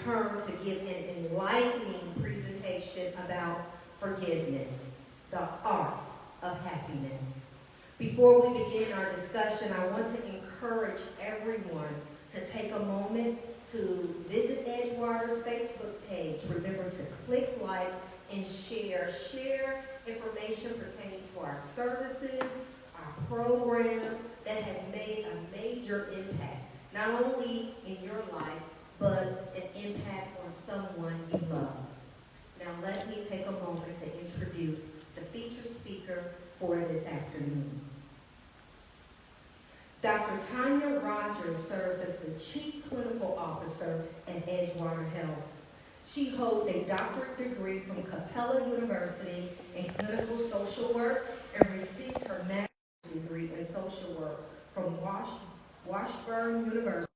return to give an enlightening presentation about forgiveness, the art of happiness. Before we begin our discussion, I want to encourage everyone to take a moment to visit Edgewater's Facebook page. Remember to click like and share. Share information pertaining to our services, our programs that have made a major impact, not only in your life, but an impact on someone you love. Now let me take a moment to introduce the featured speaker for this afternoon. Dr. Tanya Rogers serves as the Chief Clinical Officer at Edgewater Health. She holds a doctorate degree from Capella University in Clinical Social Work and received her master's degree in social work from Washburn University,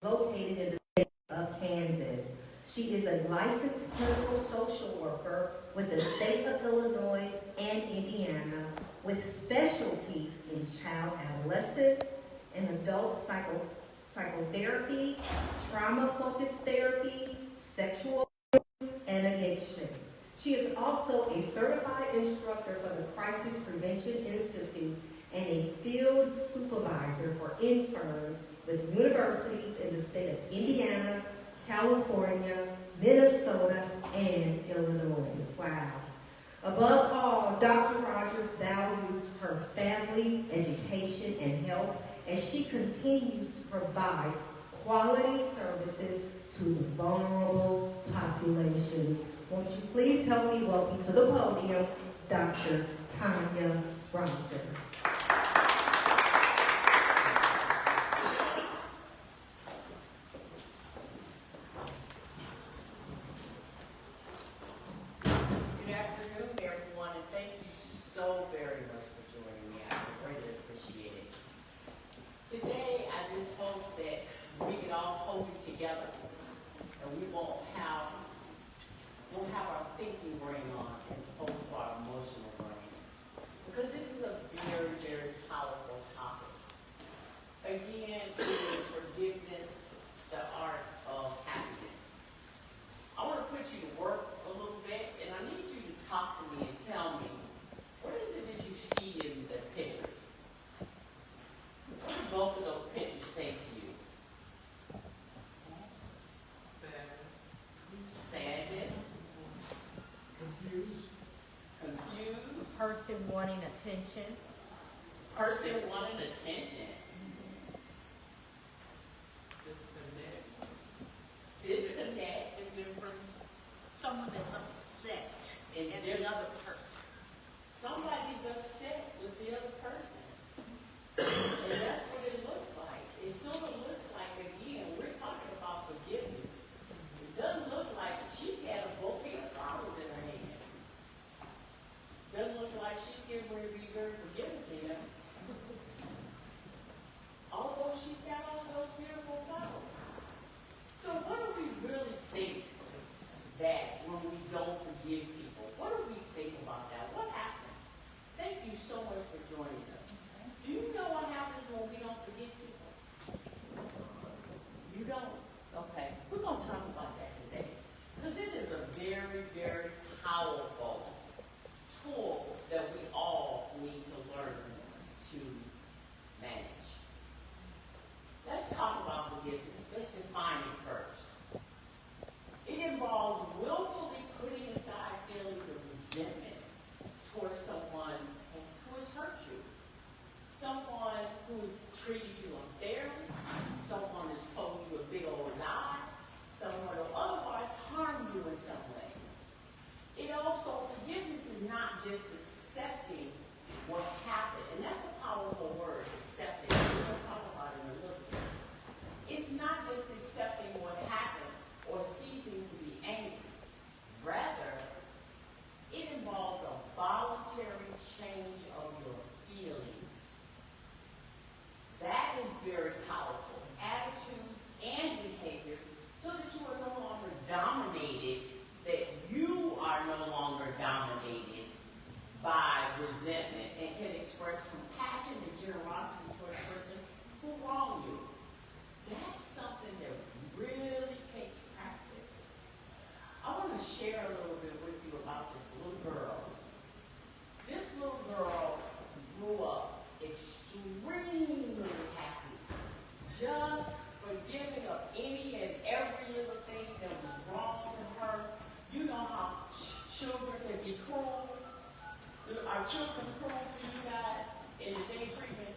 located in the state of Kansas. She is a licensed clinical social worker with the state of Illinois and Indiana, with specialties in child, adolescent, and adult psychotherapy, trauma-focused therapy, sexual and addiction. She is also a certified instructor for the Crisis Prevention Institute and a field supervisor for interns with universities in the state of Indiana, California, Minnesota, and Illinois. Wow. Above all, Dr. Rogers values her family, education, and health as she continues to provide quality services to the vulnerable populations. Won't you please help me welcome to the podium Dr. Tanya Rogers. Good afternoon, everyone, and thank you so very much for joining me. I greatly appreciate it. Today, I just hope that we can all hold it together and we won't have our thinking brain on as opposed to our emotional brain. Because this is a very, very powerful topic. Again, it is forgiveness, the art of happiness. I want to put you to work a little bit, and I need you to talk to me and tell me, what is it that you see in the pictures? What do both of those pictures say to you? Sadness. Confused. Confused. A person wanting attention. Person wanting attention. Disconnect. Indifference. Someone that's upset Indifference. at the other person. Somebody's upset with the other person. And that's what it looks like. It sort of looks like, again, we're talking about forgiveness. It doesn't look like she had a bouquet of flowers in her hand. Doesn't look like she's getting ready to be very forgiving to him. Although she's got all those beautiful flowers. So what do we really think that when we don't forgive people? What do we think about that? What happens? Thank you so much for joining us. Do you know what happens when we don't forgive people? You don't? Okay. We're going to talk about that today. Because it is a very, very powerful tool that we all need to learn to manage. Let's talk about forgiveness. Let's define it first. It involves willfully putting aside feelings of resentment towards someone who has hurt you. Someone who treated you unfairly, someone who's told you a big old lie, someone who otherwise harmed you in some way. It also, forgiveness is not just accepting what happened, and that's a powerful word, accepting. We're going to talk about it in a little bit. It's not just accepting what happened or ceasing to be angry. Rather, it involves a voluntary change of your feelings. That just forgiving of any and every little thing that was wrong to her. You know how children can be cruel. Are children cruel to you guys in the day treatment?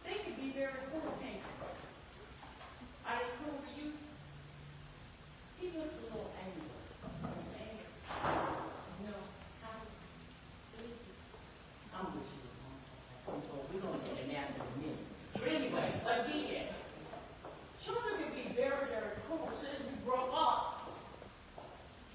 They can be very cruel, can't they? Are they cruel to you? He looks a little angry. You know, see? I'm with you. We're going to take a nap in a minute. But anyway, again, children can be very, very cruel. Since we grow up,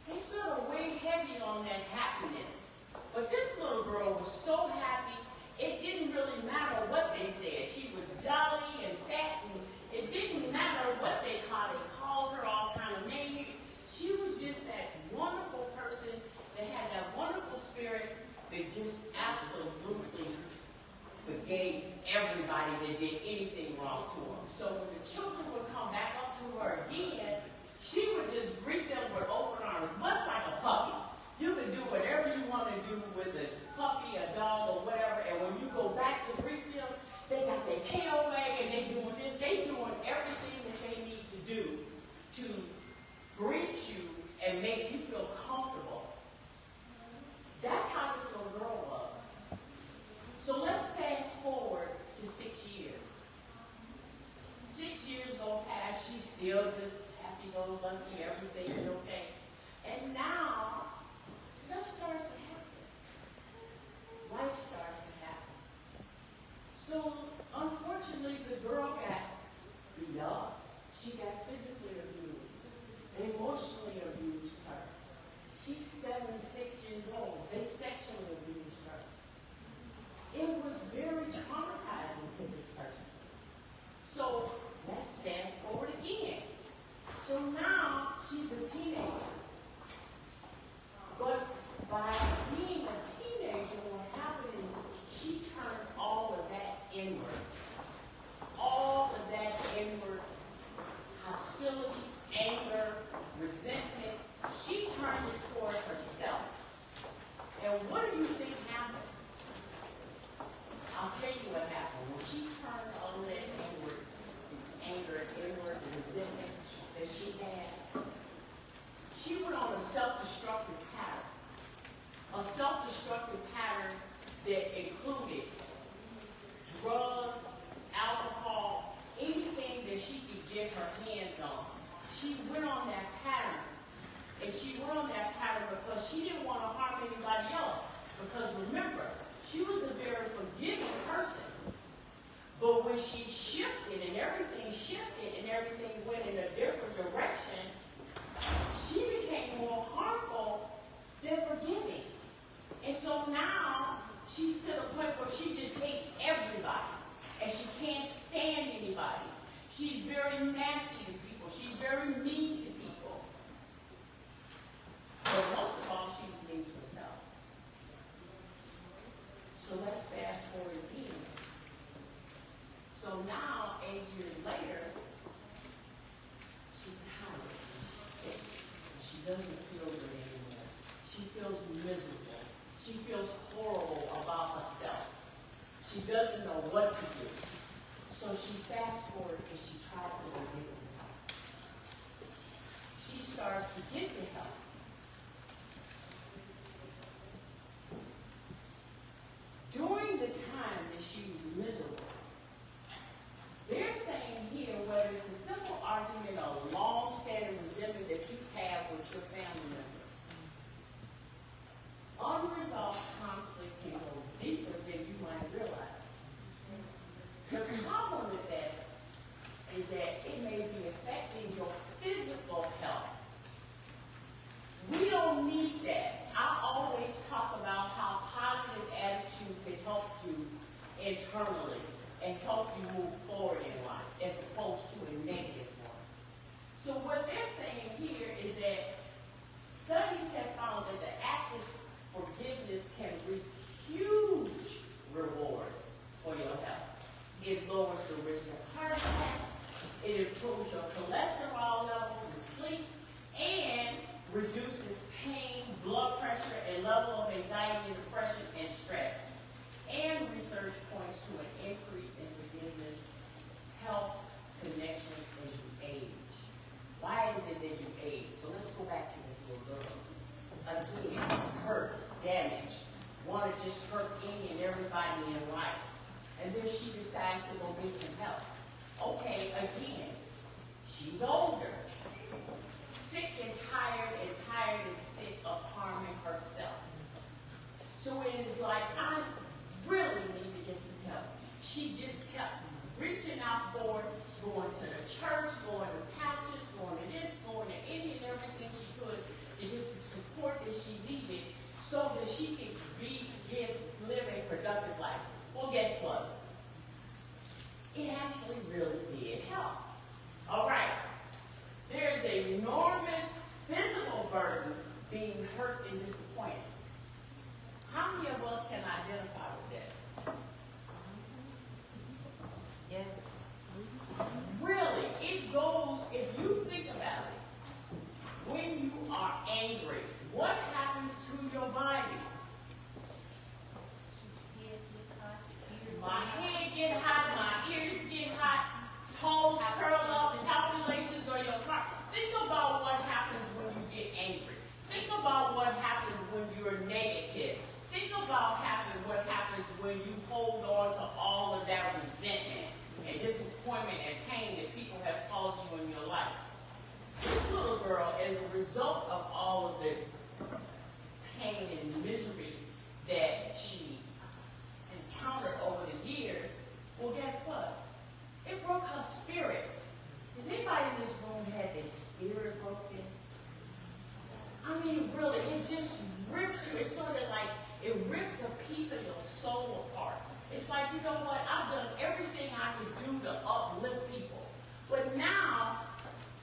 they sort of weigh heavy on that happiness. But this little girl was so happy, it didn't really matter what they said. She was jolly and fat, and it didn't matter what they called. They called her all kind of names. She was just that wonderful person that had that wonderful spirit that just absolutely forgave everybody that did anything wrong to them. So when the children would come back up to her again, she would just greet them with open arms, much like a puppy. You can do whatever you want to do with a puppy, a dog, or whatever, and when you go back to greet them, they got their tail wagging, they doing this, they doing everything that they need to do to greet you and make you feel comfortable. That's how this little girl was. So let's fast forward to 6 years. 6 years go past, she's still just happy-go-lucky, everything's okay. And now, stuff starts to happen. Life starts to happen. So, unfortunately, the girl got beat up. She got physically abused. They emotionally abused her. She's 76 years old. They sexually abused her. It was very traumatizing to this person. So, let's fast forward again. So now, she's a teenager. But by being a teenager, what happened is she turned all of that inward. All of that inward hostility, anger, resentment, she turned it toward herself. And what do you think happened? I'll tell you what happened. When she turned all of that inward, anger, inward resentment that she had, she went on a self-destructive pattern. A self-destructive pattern that included drugs, alcohol, anything that she could get her hands on. She went on that pattern. And she went on that pattern because she didn't want to harm anybody else. Because remember, she was a very forgiving person. But when she shifted and everything went in a different direction, she became more harmful than forgiving. And so now she's to the point where she just hates everybody. And she can't stand anybody. She's very nasty to people. She's very mean to people. But most of all, she was mean to herself. So let's fast forward again. So now, 8 years later, she's tired, she's sick, she doesn't feel good anymore. She feels miserable. She feels horrible about herself. She doesn't know what to do. So she fast forward and she tries to go get some help. She starts to get the help. During the time that she was miserable, they're saying here, whether it's a simple argument or long-standing resentment that you have with your family members, unresolved conflict can go deeper than you might realize. The problem with that is that it may be affecting your physical health. We don't need that. I always talk about how positive attitude can help you internally and help you move forward in life as opposed to a negative one. So what they're saying here is that studies have found that the act of forgiveness can reap huge rewards for your health. It lowers the risk of heart attacks, it improves your cholesterol levels and sleep, and reduces pain, blood pressure, and level of anxiety, depression, and stress. And research points to an increase in forgiveness, health going to the church, going to pastors, going to this, going to any and everything she could to get the support that she needed so that she could live a productive life. Well, guess what? It actually really did help. All right. There's an enormous physical burden being hurt and disappointed. How many of us can identify with that? Yes. Really, it goes, if you think about it, when you are angry, what happens to your body? My head get hot, my ears get hot, toes curl up, calculations on your heart. Think about what happens when you get angry. Think about what happens when you're negative. Think about what happens when you hold on to all of that resentment and disappointment and pain that people have caused you in your life. This little girl, as a result of all of the pain and misery that she encountered over the years, well, guess what? It broke her spirit. Has anybody in this room had their spirit broken? I mean, really, it just rips you. It's sort of like it rips a piece of your soul apart. It's like, you know what? I've done everything I could do to uplift people. But now,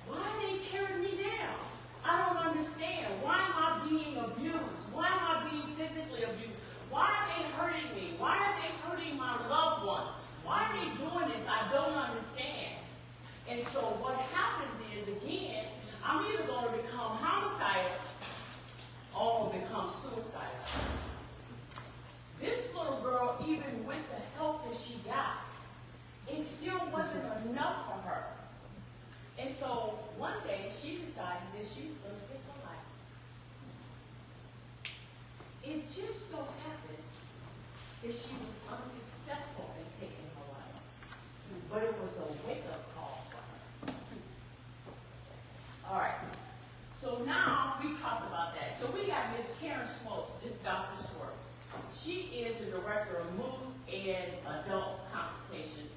why are they tearing me down? I don't understand. Why am I being abused? Why am I being physically abused? Why are they hurting me? Why are they hurting my loved ones? Why are they doing this? I don't understand. And so what happens is, again, I'm either going to become homicidal or become suicidal. This little girl, even with the help that she got, it still wasn't enough for her. And so one day she decided that she was going to take her life. It just so happened that she was unsuccessful in taking her life. But it was a wake-up call for her. All right. So now we talked about that. So we got Miss Karen Smokes, this Dr. Schwartz. She is the director of Mood and Adult Consultation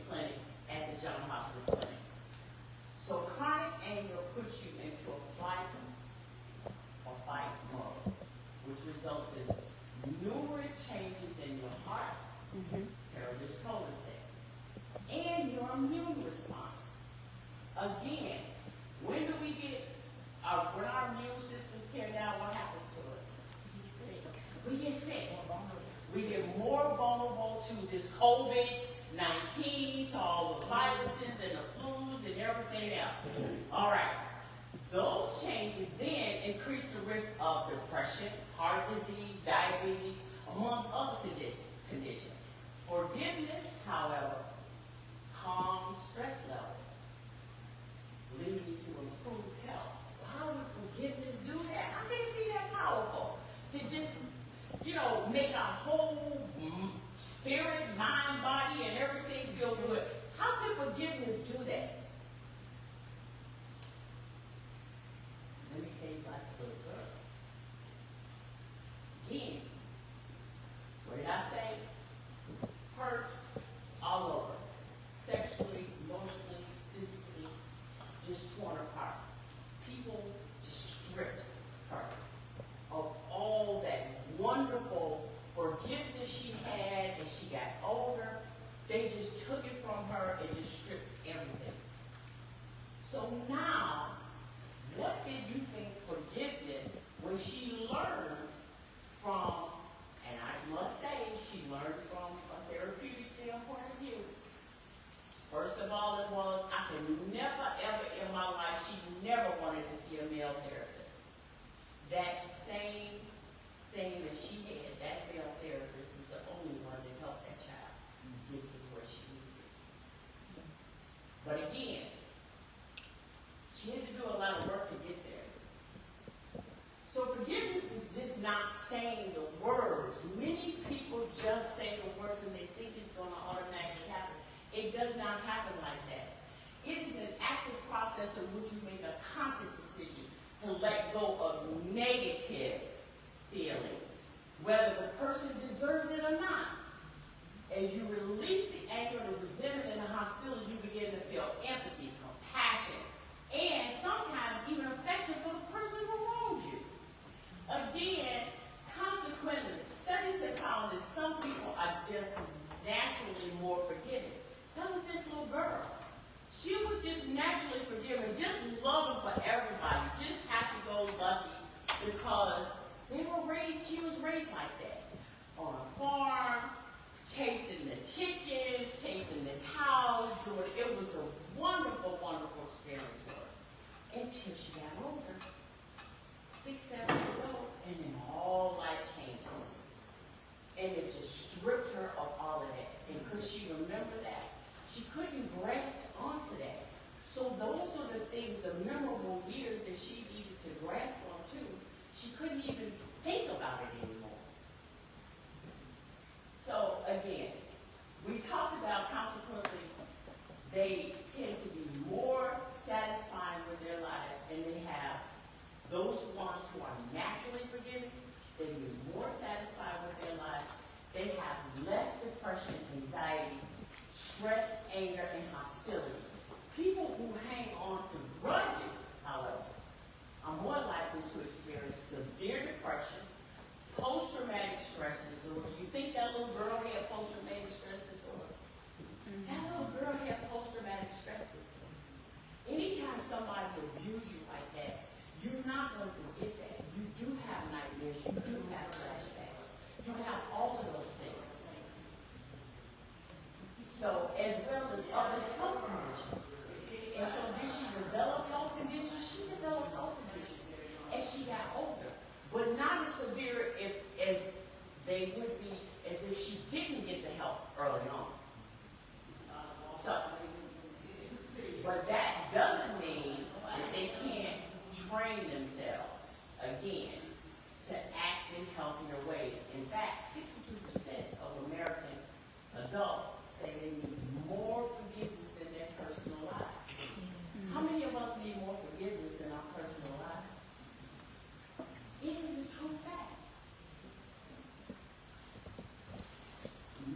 Clinic at the John Hopkins Clinic. So chronic anger puts you into a flight or fight mode, which results in numerous changes in your heart. Carol just told us that. And your immune response. Again, when do we get, when our immune systems tear down, what happens to us? We get sick. We get more vulnerable to this COVID-19, to all the viruses and the flus and everything else. All right. Those changes then increase the risk of depression, heart disease, diabetes, amongst other conditions. Forgiveness, however, calms stress levels, leading to improved health. How would forgiveness do that? How can it be that powerful? To just, make our whole spirit, mind, body, and everything feel good. How can forgiveness do that? Let me tell you about the little girl. Again, what did I say? Hurt all over. Sexually, emotionally, physically, just torn apart. People just stripped her of all that wonderful forgiveness she had as she got older. They just took it from her and just stripped everything. So now, what did you think forgiveness, when she learned from, and I must say, she learned from a therapeutic standpoint of view. First of all, it was, I could never, ever in my life, she never wanted to see a male therapist. That same that she had, that male therapist is the only one that helped that child get to where she needed. But again, she had to do a lot of work to get there. So forgiveness is just not saying the words. Many people just say the words and they think it's going to automatically happen. It does not happen like that. It is an active process in which you make a conscious decision to let go of negative feelings, whether the person deserves it or not. As you release the anger, the resentment, and the chasing the chickens, chasing the cows, doing it. It was a wonderful, wonderful experience for her. Until she got older, 6, 7 years old, and then all life changes. And it just stripped her of all of that. And could she remember that? She couldn't grasp onto that. So those are the things, the memorable years that she needed to grasp onto. She couldn't even think about it anymore. So again, we talked about consequently, they tend to be more satisfying with their lives, and they have those ones who are naturally forgiving, they be more satisfied with their life. They have less depression, anxiety, stress, anger, and hostility. People who hang on to grudges, however, are more likely to experience severe depression, post-traumatic stress disorder. You think that little girl had post-traumatic stress disorder? That little girl had post-traumatic stress disorder. Anytime somebody abuse you like that, you're not going to forget that. You do have nightmares. You do have flashbacks. You have all of those things. So, as well as other health conditions. And so, did she develop health conditions? She developed health conditions as she got older, but not as severe as they would be as if she didn't get the help early on. So, but that doesn't mean that they can't train themselves again to act in healthier ways. In fact, 62% of American adults say they need more forgiveness in their personal life. How many of us need more forgiveness in our personal life? It is a true fact.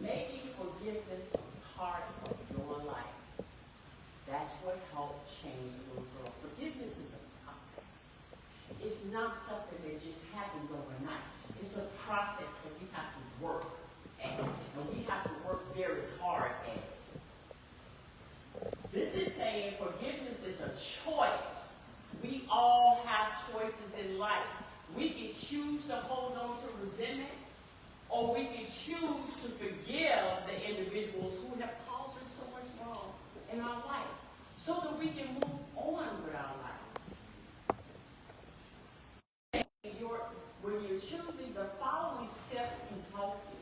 Making forgiveness a part of your life. That's what helped change the little girl. Forgiveness is a process. It's not something that just happens overnight. It's a process that we have to work at. And we have to work very hard at it. This is saying forgiveness is a choice. We all have choices in life. We can choose to hold on to resentment, or we can choose to forgive the individuals who have caused us so much wrong in our life, so that we can move on with our life. When you're choosing, the following steps can help you.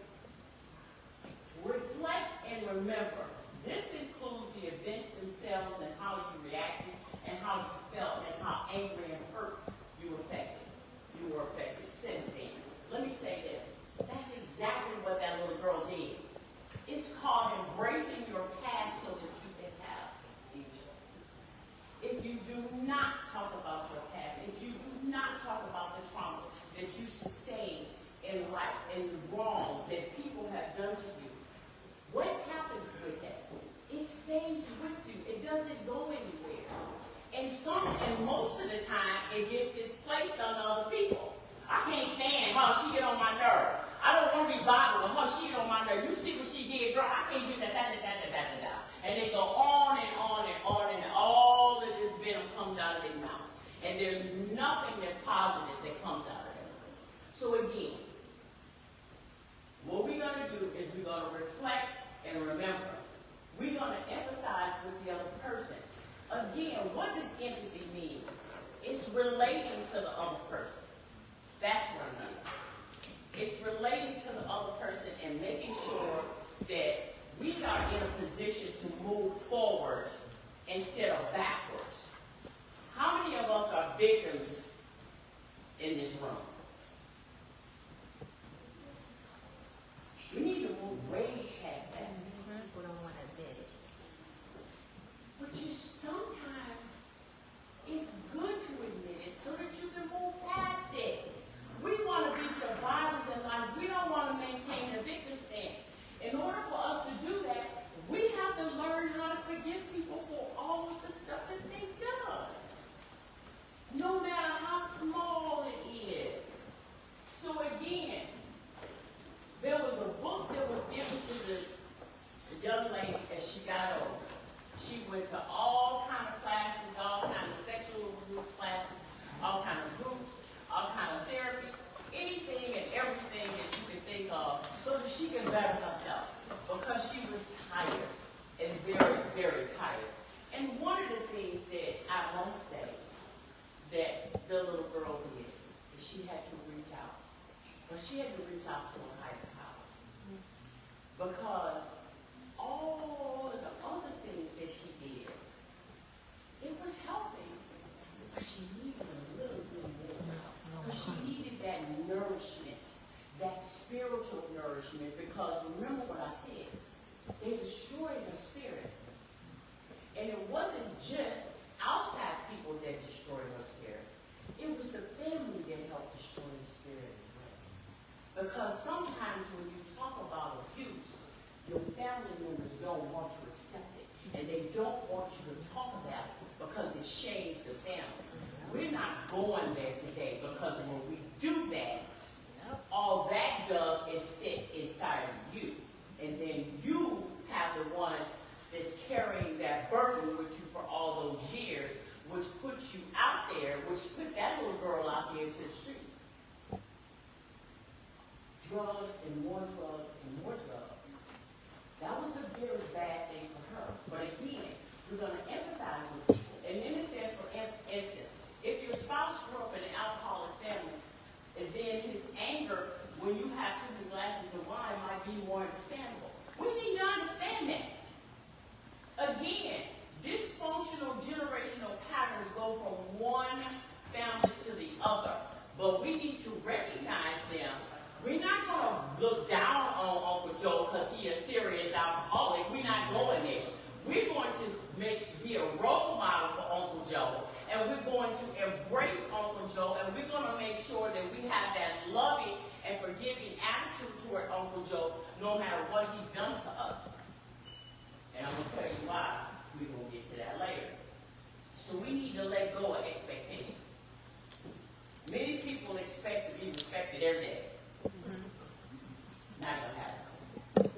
Reflect and remember. This includes the events themselves and how you reacted and how you felt and how angry and hurt you were affected since then. Let me say this. That's exactly what that little girl did. It's called embracing your past so that you can have a future. If you do not talk about your past, if you do not talk about the trauma that you sustained in life and the wrong that people have done to you, what happens with that? It stays with you. It doesn't go anywhere. And most of the time, it gets displaced on other people. I can't stand her. She get on my nerve. I don't want to be bothered with her. She get on my nerve. You see what she did, girl? I can't do that. And they go on and on and on, and all of this venom comes out of their mouth. And there's nothing that's positive that comes out of them. So again, what we're going to do is we're going to reflect and remember. We're going to empathize with the other person. Again, what does empathy mean? It's relating to the other person. That's what it is. It's relating to the other person and making sure that we are in a position to move forward instead of backwards. How many of us are victims in this room? We need to move way past that. People don't want to admit it. But sometimes it's good to admit it so that you can move past it. We want to be survivors in life. We don't want to maintain a victim stance. In order for us to do that, we have to learn how to forgive people for all of the stuff that they've done. No matter how small it is. So again, there was a book that was given to the young lady as she got older. She went to all kind of classes, all kind of sexual abuse classes, all kind of groups, all kind of therapy, anything and everything that you can think of so that she can better herself. because she was tired and very, very tired. And one of the things that I must say that the little girl did is she had to reach out. But she had to reach out to a higher power. Because all of the other things that she did, it was helping. But she needed a little bit more. Because she needed that nourishment, that spiritual nourishment. Because remember what I said, they destroyed her spirit. And it wasn't just outside people that destroyed her spirit. It was the family that helped destroy the spirit as well. Because sometimes when you talk about abuse, your family members don't want to accept it. And they don't want you to talk about it because it shames the family. We're not going there today because when we do that, all that does is sit inside of you. And then you have the one that's carrying that burden with you for all those years, which puts you out there, which put that little girl out there into the streets. Drugs and more drugs and more drugs. That was a very bad thing for her. But again, we're going to empathize with people. And then it says, for instance, if your spouse grew up in an alcoholic family, and then his anger when you have too many glasses of wine might be more understandable. We need to understand that. Again, dysfunctional generational patterns go from one family to the other. But we need to recognize them. We're not going to look down on Uncle Joe because he's a serious alcoholic. We're not going there. We're going to be a role model for Uncle Joe. And we're going to embrace Uncle Joe. And we're going to make sure that we have that loving and forgiving attitude toward Uncle Joe no matter what he's done to us. And I'm going to tell you why. We're going to get to that later. So we need to let go of expectations. Many people expect to be respected every day. Not going to happen.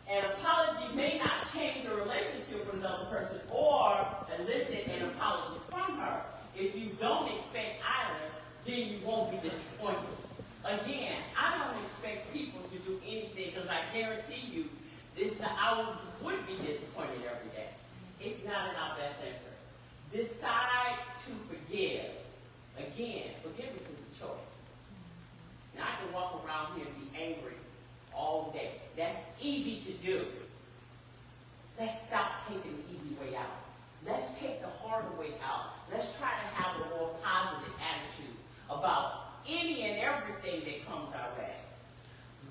An apology may not change your relationship with another person or elicit an apology from her. If you don't expect either, then you won't be disappointed. Again, I don't expect people to do anything because I guarantee you, I would be disappointed every day. It's not in our best interest. Decide to forgive. Again, forgiveness is a choice. Now, I can walk around here and be angry all day. That's easy to do. Let's stop taking the easy way out. Let's take the harder way out. Let's try to have a more positive attitude about any and everything that comes our way.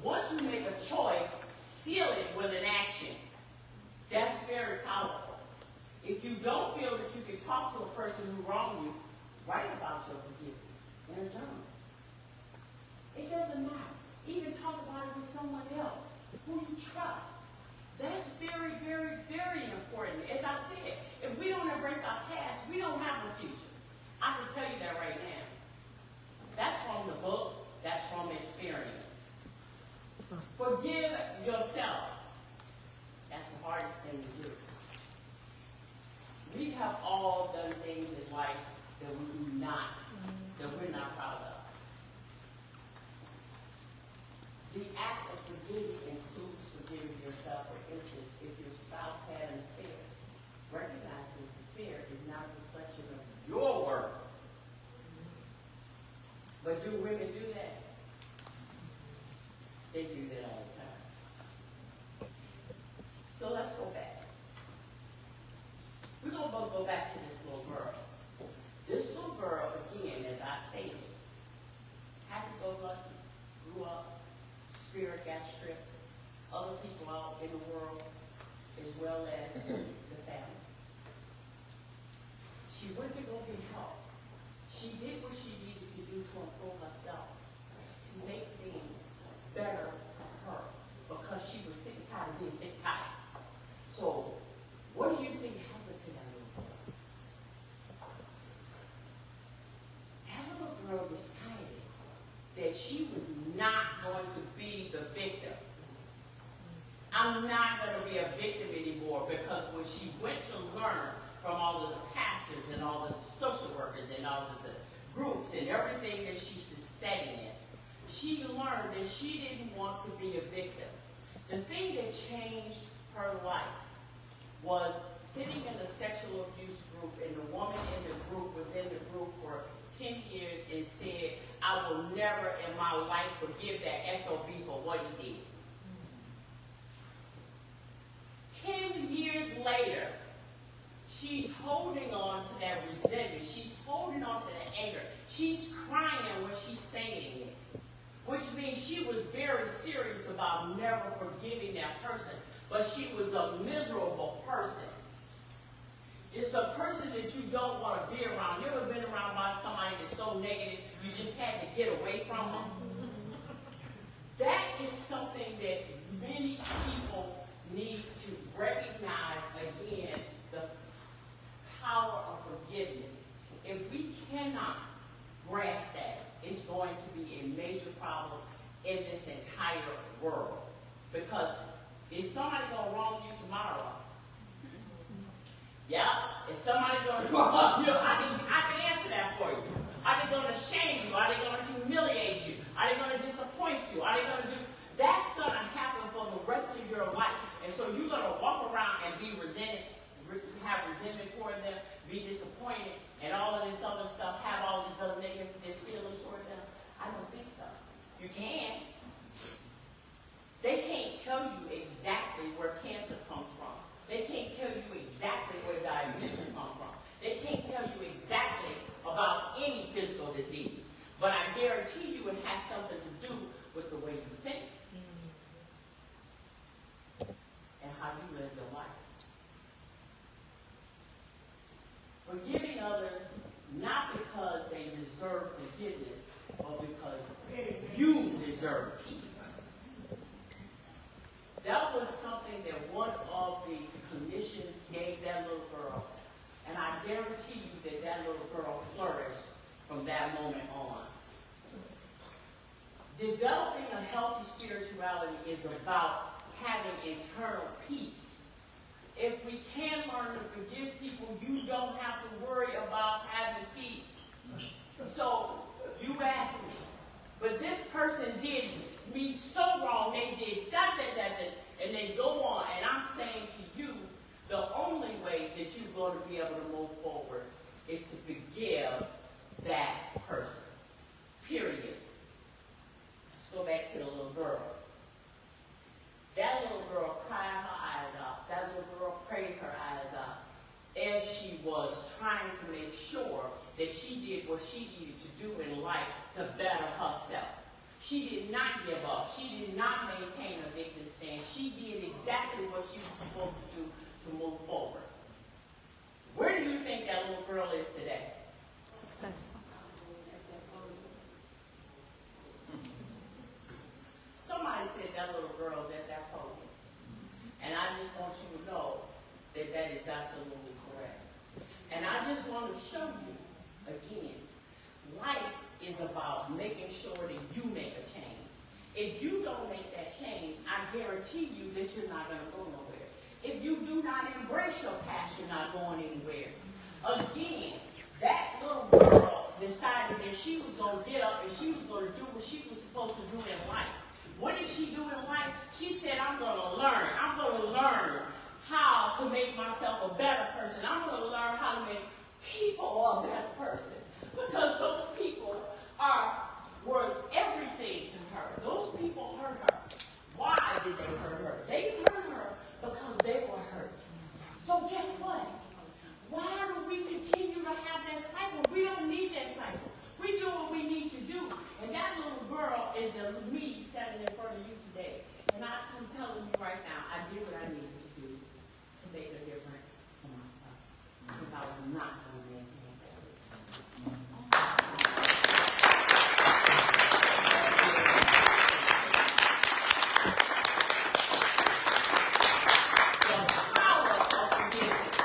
Once you make a choice, seal it with an action. That's very powerful. If you don't feel that you can talk to a person who wronged you, write about your forgiveness in a journal. It doesn't matter. Even talk about it with someone else who you trust. That's very, very, very important. As I said, if we don't embrace our past, we don't have a future. I can tell you that right now. That's from the book. That's from experience. Forgive yourself. That's the hardest thing to do. We have all done things in life that we're not proud of. The act of forgiving includes forgiving yourself. For instance, if your spouse had an affair, recognizing the affair is not a reflection of your worth. But do women do that? They do that all the time. So let's go back. We're going to both go back to this little girl. This little girl, again, as I stated, happy-go-lucky, grew up, spirit got stripped, other people out in the world, as well as the family. She went to go get help. She did what she needed to do to improve herself, to make things better for her, because she was sick and tired of being sick and tired. So, what do you think happened to that little girl? That little girl decided that she was not going to be the victim. I'm not going to be a victim anymore, because when she went to learn from all of the pastors and all of the social workers and all of the groups and everything that she's studying in, she learned that she didn't want to be a victim, The thing that changed her life was sitting in a sexual abuse group, and the woman in the group was in the group for 10 years and said, I will never in my life forgive that SOB for what he did. 10 years later, she's holding on to that resentment. She's holding on to that anger. She's crying when she's saying it, which means she was very serious about never forgiving that person. But she was a miserable person. It's a person that you don't want to be around. You ever been around by somebody that's so negative, you just had to get away from them? That is something that many people need to recognize again, the power of forgiveness. If we cannot grasp that, it's going to be a major problem in this entire world. Because is somebody going to wrong you tomorrow? Yeah. Is somebody going to wrong you? I can answer that for you. Are they going to shame you? Are they going to humiliate you? Are they going to disappoint you? Are they going to do? That's going to happen for the rest of your life. And so you're going to walk around and be resented, have resentment toward them, be disappointed, and all of this other stuff, have all these other negative feelings toward them. I don't think so. You can. They can't tell you exactly where cancer comes from. They can't tell you exactly where diabetes comes from. They can't tell you exactly about any physical disease. But I guarantee you it has something to do with the way you think and how you live your life. Forgiving others not because they deserve forgiveness, but because you deserve peace. That was something that one of the clinicians gave that little girl, and I guarantee you that that little girl flourished from that moment on. Developing a healthy spirituality is about having internal peace. If we can learn to forgive people, you don't have to worry about having peace. So you ask me, but this person did me so wrong, they did that, and they go on. And I'm saying to you, the only way that you're going to be able to move forward is to forgive that person. Period. Let's go back to the little girl. That little girl cried her eyes out. That little girl prayed her eyes out as she was trying to make sure that she did what she needed to do in life to better herself. She did not give up. She did not maintain a victim stand. She did exactly what she was supposed to do to move forward. Where do you think that little girl is today? Successful. Somebody said that little girl's at that podium. And I just want you to know that that is absolutely correct. And I just want to show you, again, life is about making sure that you make a change. If you don't make that change, I guarantee you that you're not going to go nowhere. If you do not embrace your past, you're not going anywhere. Again, that little girl decided that she was going to get up and she was going to do what she was supposed to do in life. What did she do in life? She said, I'm going to learn. I'm going to learn how to make myself a better person. I'm going to learn how to make people a better person. Because those people are worth everything to her. Those people hurt her. Why did they hurt her? They hurt her because they were hurt. So guess what? Why do we continue to have that cycle? We don't need that cycle. We do what we need to do. And that little girl is the me standing in front of you today. And I'm telling you right now, I did what I needed to do to make a difference for myself. Because I was not going to maintain that. The power of forgiveness.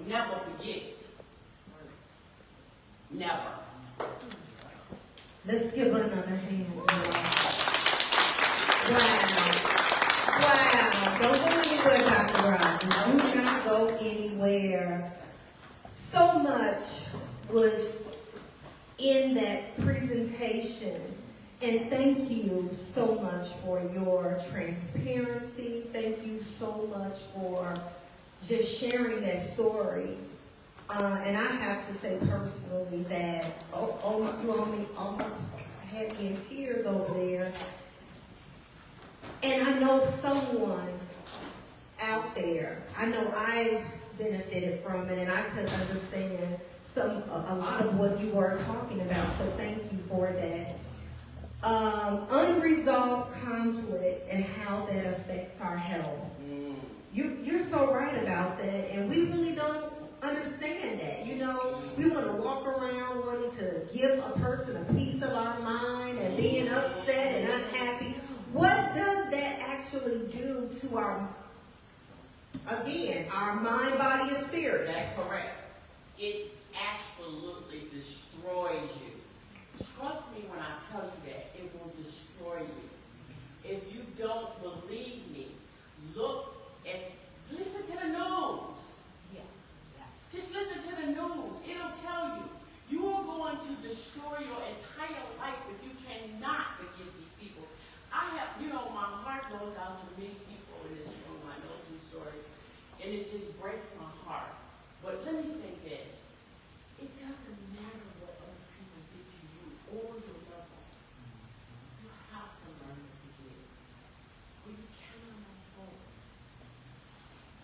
Never forget. Never. Let's give another hand. Wow. Don't go anywhere, Dr. Rogers. Do not go anywhere. So much was in that presentation. And thank you so much for your transparency. Thank you so much for just sharing that story. And I have to say personally that you almost had me in tears over there. And I know someone out there, I know I benefited from it, and I could understand a lot of what you were talking about, so thank you for that. Unresolved conflict and how that affects our health. You're so right about that, and we really don't understand that. You know, we want to walk around wanting to give a person a piece of our mind and being upset and unhappy. What does that actually do to our mind, body, and spirit? That's correct. It absolutely destroys you. Trust me when I tell you that. It will destroy you. If you don't believe me, look and listen to the news. Just listen to the news. It'll tell you. You are going to destroy your entire life if you cannot forgive these people. My heart goes out to many people in this room. I know some stories. And it just breaks my heart. But let me say this. It doesn't matter what other people did to you or your loved ones. You have to learn to forgive. Or you cannot move forward.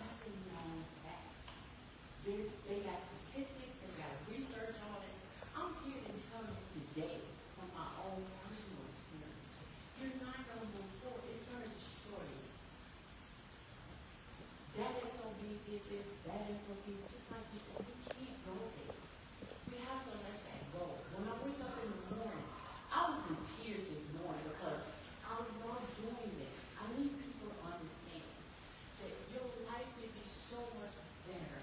That's a known fact. They got statistics, they got research on it. I'm here to tell you today from my own personal experience. You're not going to move forward. It's going to destroy you. That SOB did this, that SOB, just like you said, we can't go there. We have to let that go. When I wake up in the morning, I was in tears this morning because I love doing this. I need people to understand that your life will be so much better.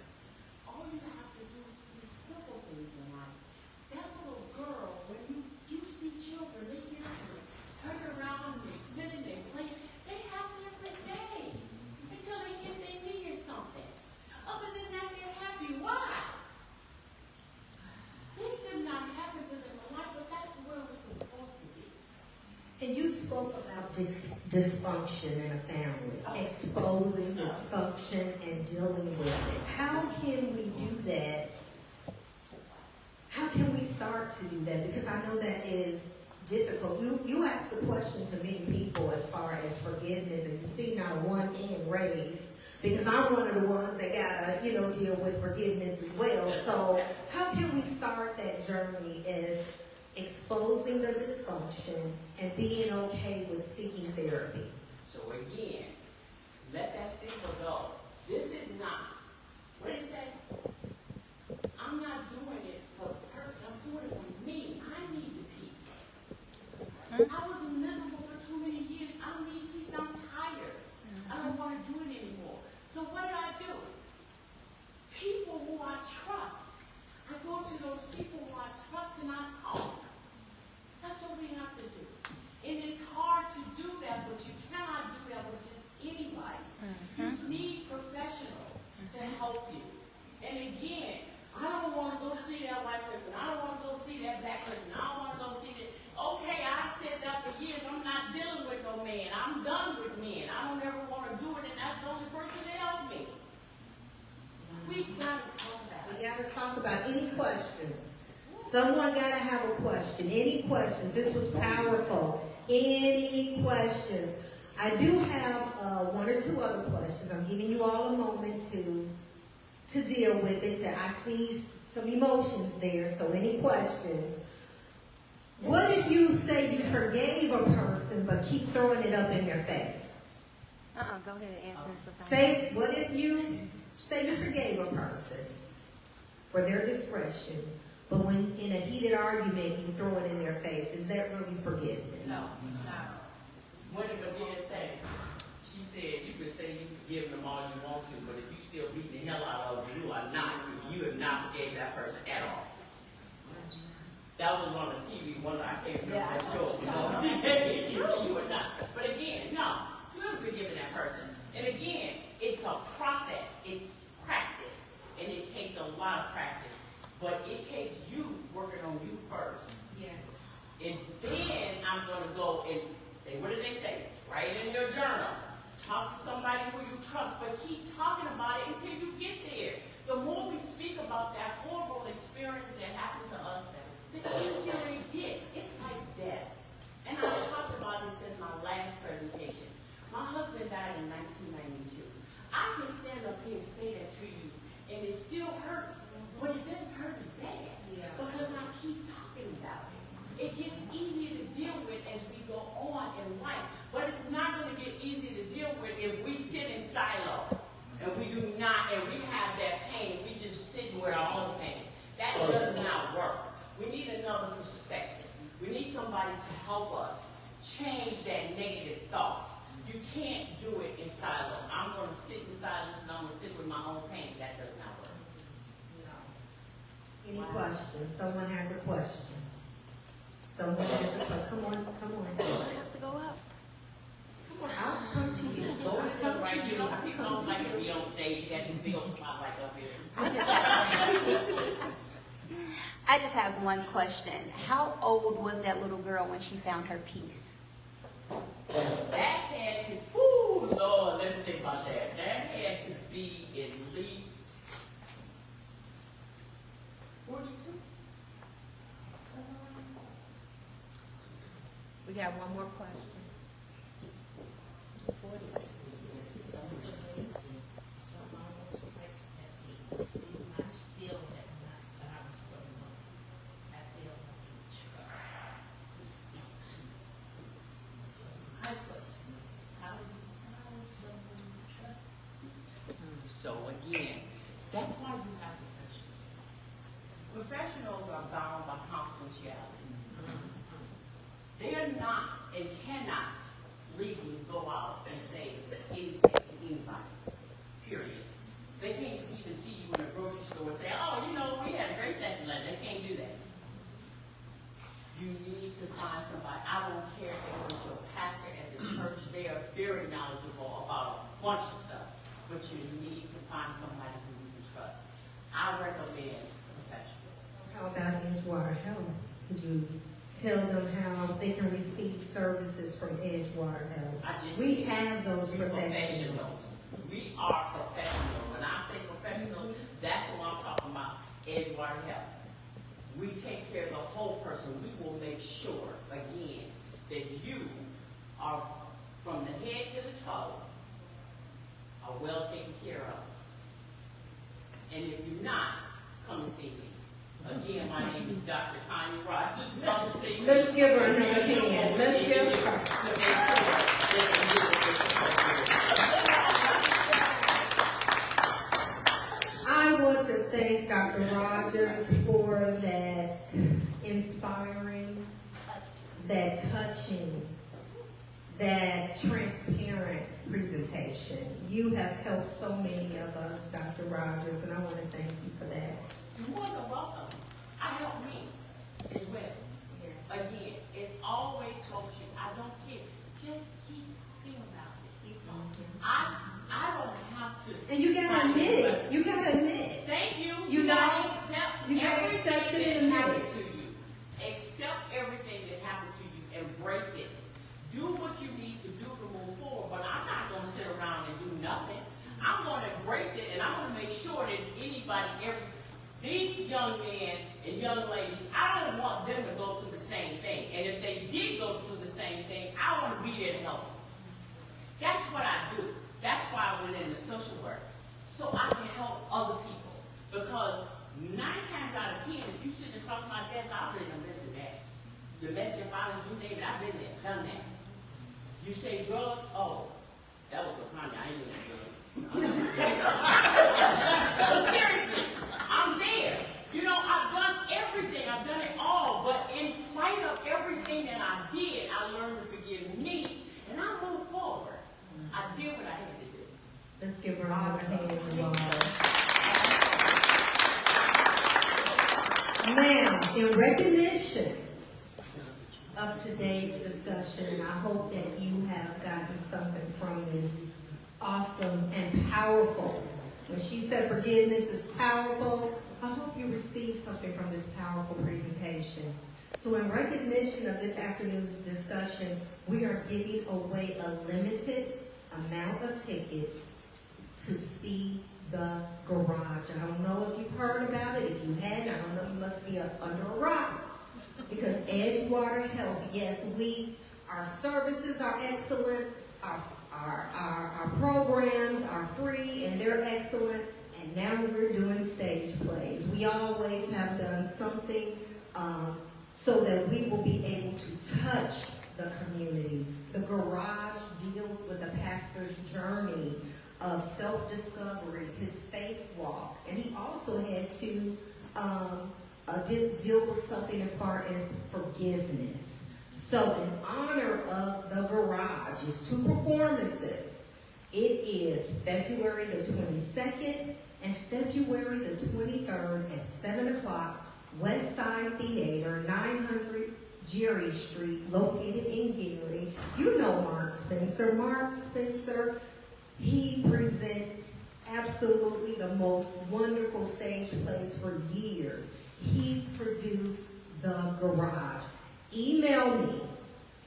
All you have to do is do the simple things in life. That little girl, when you see children, they get up and turn around and they're spinning, they're playing, they happy every day until they get their knee or something. Other than that, they're happy. Why? Things have not happened to them in life, but that's where we're supposed to be. And you spoke about dysfunction in a family, exposing dysfunction and dealing with it. How can we do that? How can we start to do that? Because I know that is difficult. You ask the question to many people as far as forgiveness, and you see not one hand raised, because I'm one of the ones that gotta, deal with forgiveness as well. So how can we start that journey as exposing the dysfunction and being okay with seeking therapy? So again, let that stigma go. This is not, what did it say? I'm not doing it for the person, I'm doing it for me. I need the peace. I was miserable for too many years. I need peace, I'm tired. I don't want to do it anymore. So what do? People who I trust. I go to those people who I trust and I talk. That's what we have to do. And it's hard to do that, but you cannot do that with just anybody. You need professionals to help you. And again, I don't want to go see that white person. I don't want to go see that black person. I don't want to go see that. Okay, I said that for years. I'm not dealing with no man. I'm done with men. I don't ever want to do it, and that's the only person to help me. We got to talk about it. We got to talk about any questions. Someone got to have a question. Any questions? This was powerful. Any questions? I do have one or two other questions. I'm giving you all a moment to deal with it. I see some emotions there, so any questions? What if you say you forgave a person but keep throwing it up in their face? Go ahead and answer this. What if you say you forgave a person for their discretion, but when in a heated argument you throw it in their face? Is that really forgiveness? No, it's not. What did Amelia say? She said, you can say you forgive them all you want to, but if you still beat the hell out of them, you have not forgave that person at all. That was on the TV, I can't remember that show. She said you were not. But again, no, you haven't forgiven that person. And again, it's a process, it's practice, and it takes a lot of practice. But it takes you working on you first. Yes. And then I'm going to go and, what did they say? Write it in your journal. Talk to somebody who you trust, but keep talking about it until you get there. The more we speak about that horrible experience that happened to us, the easier it gets. It's like death. And I talked about this in my last presentation. My husband died in 1992. I can stand up here and say that to you, and it still hurts, but it doesn't hurt as bad because I keep talking about it. It gets easier to deal with as we go on in life, but it's not going to get easier to deal with if we sit in silo and we do not, and we have that pain, we just sit with our own pain. That does not work. We need another perspective. We need somebody to help us change that negative thought. You can't do it in silo. I'm going to sit in silence and I'm going to sit with my own pain. That does not work. No. Any questions? Someone has a question. Someone has a question. Come on. I have to go up. Come on, I'll come to you. Just go I'll to come the to right. you. You know, I'll people come don't to like you. to be on stage. You got this big old spotlight up here. I just have one question. How old was that little girl when she found her peace? That had to, whoo, Lord, let me think about that. That had to be at least 42. Somewhere around there. We got one more question. Some amazing, some almost less than 8. I still have not found someone I feel I can trust to speak to. So my question is, how do you find someone you trust to speak to? So again, that's why you have professionals. Professionals are bound by confidentiality. They are not and cannot legally go out and say anything to anybody, period. They can't even see you in a grocery store and say, oh, you know, we had a great session last night. They can't do that. You need to find somebody. I don't care if it was your pastor at the church. They are very knowledgeable about a bunch of stuff, but you need to find somebody who you can trust. I recommend professionals. How about Edgewater Health? Could you tell them how they can receive services from Edgewater Health? We have those professionals. We are professional. When I say professional, that's what I'm talking about. Edgewater Health. We take care of the whole person. We will make sure, again, that you are, from the head to the toe, are well taken care of. And if you're not, come and see me. Again, my name is Dr. Tanya Rogers. Come and see me. Let's give her another hand. Let's give her. To make sure that you do what you're supposed to do. I want to thank Dr. Rogers for that inspiring, that touching, that transparent presentation. You have helped so many of us, Dr. Rogers, and I want to thank you for that. You're more than welcome. I help me as well. Again, it always helps you. I don't care. Just keep talking about it. Keep talking. I don't have to. And you gotta admit it. You gotta admit it. Thank you. You gotta know, accept you gotta accept it everything and that admit happened it. to you. Accept everything that happened to you. Embrace it. Do what you need to do to move forward. But I'm not gonna sit around and do nothing. I'm gonna embrace it, and I'm gonna make sure that anybody, these young men and young ladies, I don't want them to go through the same thing. And if they did go through the same thing, I want to be there to help them. That's what I do. That's why I went into social work. So I can help other people. Because 9 times out of 10, if you sit across my desk, I've been through that. Domestic violence, you name it, I've been there, done that. You say drugs? Oh, that was the time I ain't doing drugs. But seriously, I'm there. You know, I've done everything. I've done it all. But in spite of everything that I did, I learned to forgive me. And I moved forward. I did what I had to do. Let's give her another hand, you all. Now, in recognition of today's discussion, I hope that you have gotten something from this awesome and powerful. When she said forgiveness is powerful, I hope you received something from this powerful presentation. So in recognition of this afternoon's discussion, we are giving away a limited amount of tickets to see the garage. I don't know if you've heard about it. If you hadn't, I don't know, you must be under a rock. Because Edgewater Health, yes, our services are excellent, our programs are free and they're excellent, and now we're doing stage plays. We always have done something so that we will be able to touch the community. The garage deals with the pastor's journey of self-discovery, his faith walk, and he also had to deal with something as far as forgiveness. So in honor of the garage, it's 2 performances. It is February the 22nd and February the 23rd at 7 o'clock, West Side Theater, 900 Jerry Street, located in Gary. You know Mark Spencer. Mark Spencer, he presents absolutely the most wonderful stage plays for years. He produced The Garage. Email me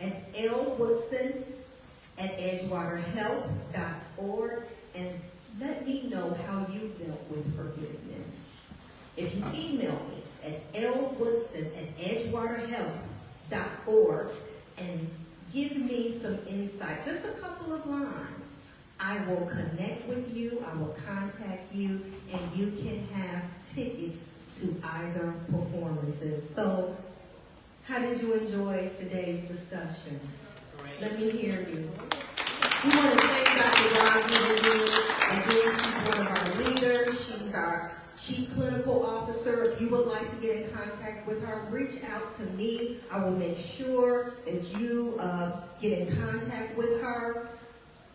at lwoodson@edgewaterhelp.org and let me know how you dealt with forgiveness. If you email me at lwoodson@edgewaterhelp.org and give me some insight, just a couple of lines, I will connect with you, I will contact you, and you can have tickets to either performances. So, how did you enjoy today's discussion? Great. Let me hear you. We want to thank Dr. Rosny again. Again, she's one of our leaders. She's our Chief Clinical Officer. If you would like to get in contact with her, reach out to me. I will make sure that you get in contact with her.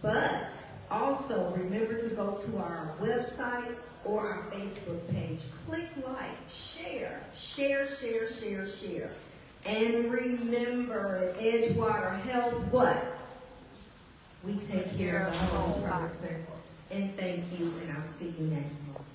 But also, remember to go to our website or our Facebook page. Click like, share. And remember, at Edgewater Health, what? We take care of the whole person. And thank you, and I'll see you next month.